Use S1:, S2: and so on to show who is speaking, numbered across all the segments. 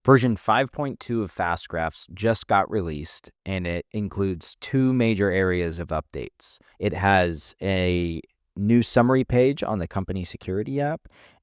S1: Version 5.2 of FastGraphs just got released, and it includes two major areas of updates. It has a new summary page on the company security app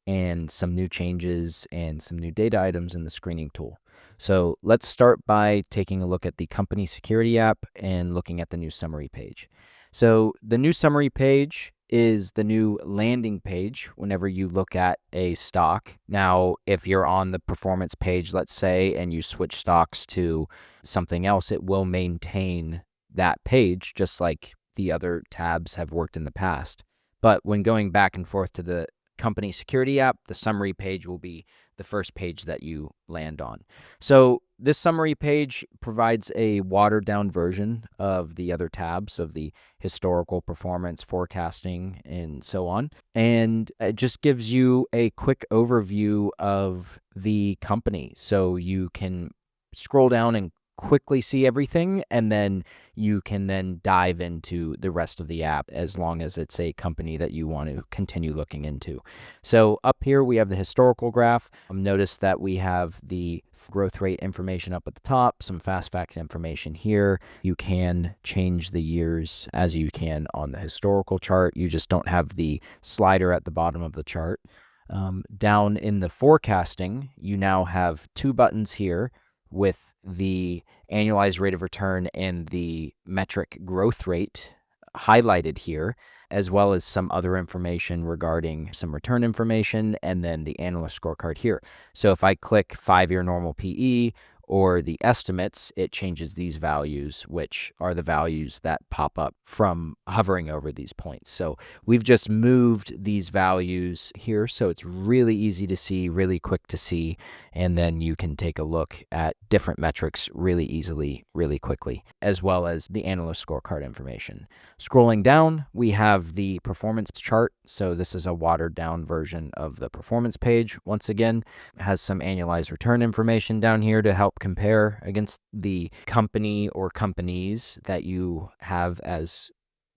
S1: and some new changes and some new data items in the screening tool. So let's start by taking a look at the company security app and looking at the new summary page. So the new summary page is the new landing page whenever you look at a stock. Now, if you're on the performance page, let's say, and you switch stocks to something else, it will maintain that page just like the other tabs have worked in the past. But when going back and forth to the company security app, the summary page will be the first page that you land on. So this summary page provides a watered down version of the other tabs of the historical performance, forecasting, and so on. And it just gives you a quick overview of the company. So you can scroll down and quickly see everything, and then you can then dive into the rest of the app as long as it's a company that you want to continue looking into. So up here we have the historical graph. Notice that we have the growth rate information up at the top, some fast facts information here. You can change the years as you can on the historical chart. You just don't have the slider at the bottom of the chart. Down in the forecasting, you now have two buttons here with the annualized rate of return and the metric growth rate highlighted here, as well as some other information regarding some return information, and then the analyst scorecard here. So if I click 5-year normal PE or the estimates, it changes these values, which are the values that pop up from hovering over these points. So we've just moved these values here, so it's really easy to see, really quick to see, and then you can take a look at different metrics really easily, really quickly, as well as the analyst scorecard information. Scrolling down, we have the performance chart. So this is a watered down version of the performance page. Once again, it has some annualized return information down here to help compare against the company or companies that you have as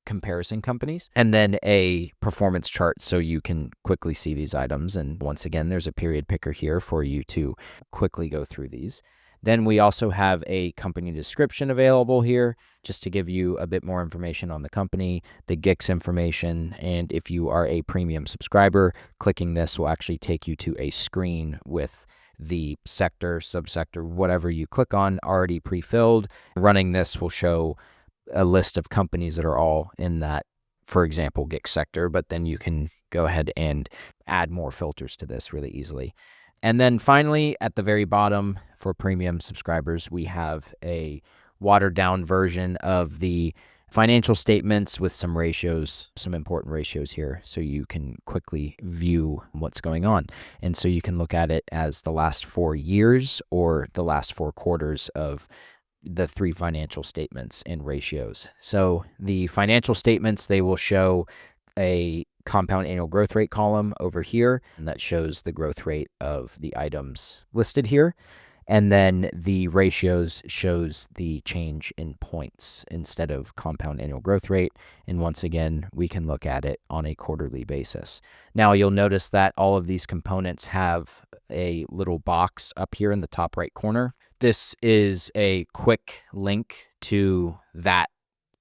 S1: comparison companies, and then a performance chart so you can quickly see these items. And once again, there's a period picker here for you to quickly go through these. Then we also have a company description available here just to give you a bit more information on the company, the GICS information, and if you are a premium subscriber, clicking this will actually take you to a screen with the sector, subsector, whatever you click on already pre-filled. Running this will show a list of companies that are all in that, for example, GICS sector, but then you can go ahead and add more filters to this really easily. And then finally, at the very bottom for premium subscribers, we have a watered down version of the financial statements with some ratios, some important ratios here, so you can quickly view what's going on. And so you can look at it as the last 4 years or the last 4 quarters of the 3 financial statements and ratios. So the financial statements, they will show a compound annual growth rate column over here, and that shows the growth rate of the items listed here. And then the ratios shows the change in points instead of compound annual growth rate. And once again, we can look at it on a quarterly basis. Now you'll notice that all of these components have a little box up here in the top right corner. This is a quick link to that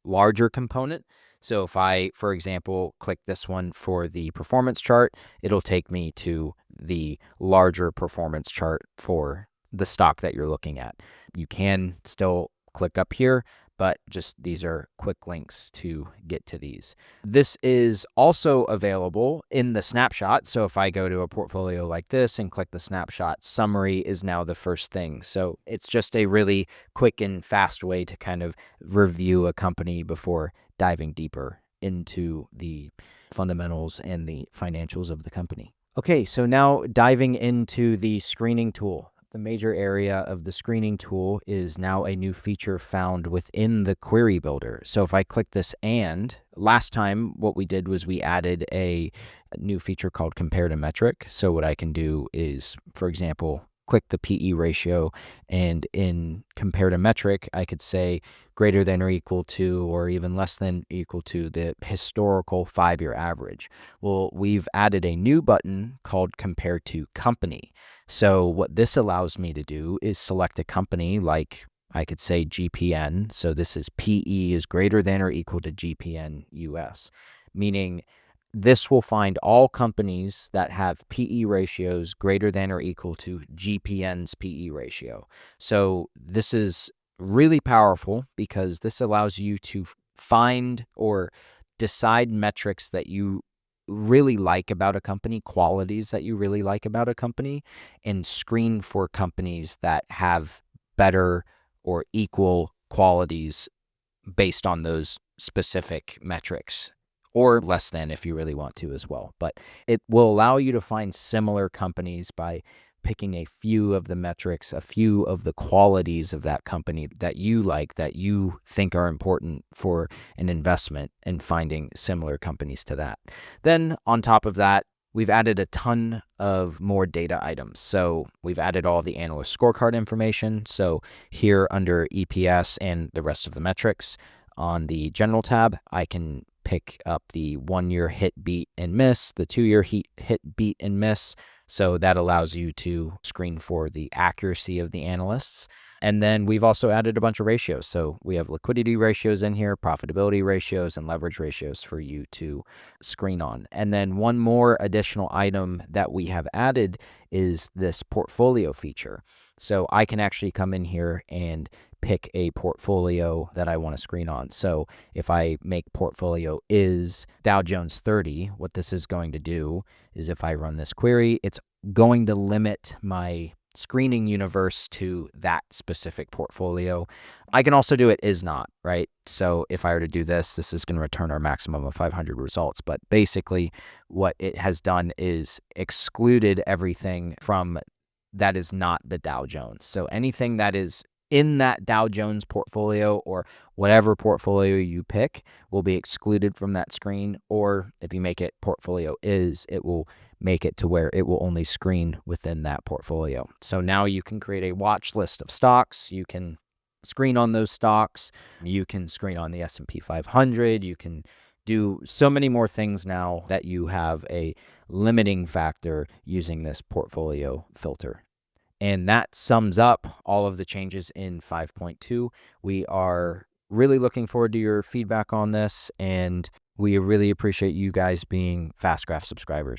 S1: larger component. So if I, for example, click this one for the performance chart, it'll take me to the larger performance chart for the stock that you're looking at. You can still click up here, but just these are quick links to get to these. This is also available in the snapshot. So if I go to a portfolio like this and click the snapshot, summary is now the first thing. So it's just a really quick and fast way to kind of review a company before diving deeper into the fundamentals and the financials of the company. Okay, so now diving into the screening tool. The major area of the screening tool is now a new feature found within the query builder. So if I click this, and last time what we did was we added a new feature called compare to metric. So what I can do is, for example, click the PE ratio, and in compare to metric, I could say greater than or equal to, or even less than equal to the historical 5-year average. Well, we've added a new button called compare to company. So what this allows me to do is select a company like I could say GPN. So this is PE is greater than or equal to GPN US, meaning this will find all companies that have PE ratios greater than or equal to GPN's PE ratio. So this is really powerful because this allows you to find or decide metrics that you really like about a company, qualities that you really like about a company, and screen for companies that have better or equal qualities based on those specific metrics, or less than if you really want to as well. But it will allow you to find similar companies by picking a few of the metrics, a few of the qualities of that company that you like, that you think are important for an investment, and finding similar companies to that. Then on top of that, we've added a ton of more data items. So we've added all the analyst scorecard information. So here under EPS and the rest of the metrics on the general tab, I can pick up the 1-year hit, beat, and miss, the 2-year hit, beat, and miss. So that allows you to screen for the accuracy of the analysts. And then we've also added a bunch of ratios. So we have liquidity ratios in here, profitability ratios, and leverage ratios for you to screen on. And then one more additional item that we have added is this portfolio feature. So I can actually come in here and pick a portfolio that I want to screen on. So if I make portfolio is Dow Jones 30, what this is going to do is if I run this query, it's going to limit my screening universe to that specific portfolio. I can also do it is not, right? So if I were to do this, this is going to return our maximum of 500 results. But basically what it has done is excluded everything from that is not the Dow Jones. So anything that is in that Dow Jones portfolio or whatever portfolio you pick will be excluded from that screen. Or if you make it portfolio is, it will make it to where it will only screen within that portfolio. So now you can create a watch list of stocks. You can screen on those stocks. You can screen on the S&P 500. You can do so many more things now that you have a limiting factor using this portfolio filter. And that sums up all of the changes in 5.2. We are really looking forward to your feedback on this, and we really appreciate you guys being Fast Graph subscribers.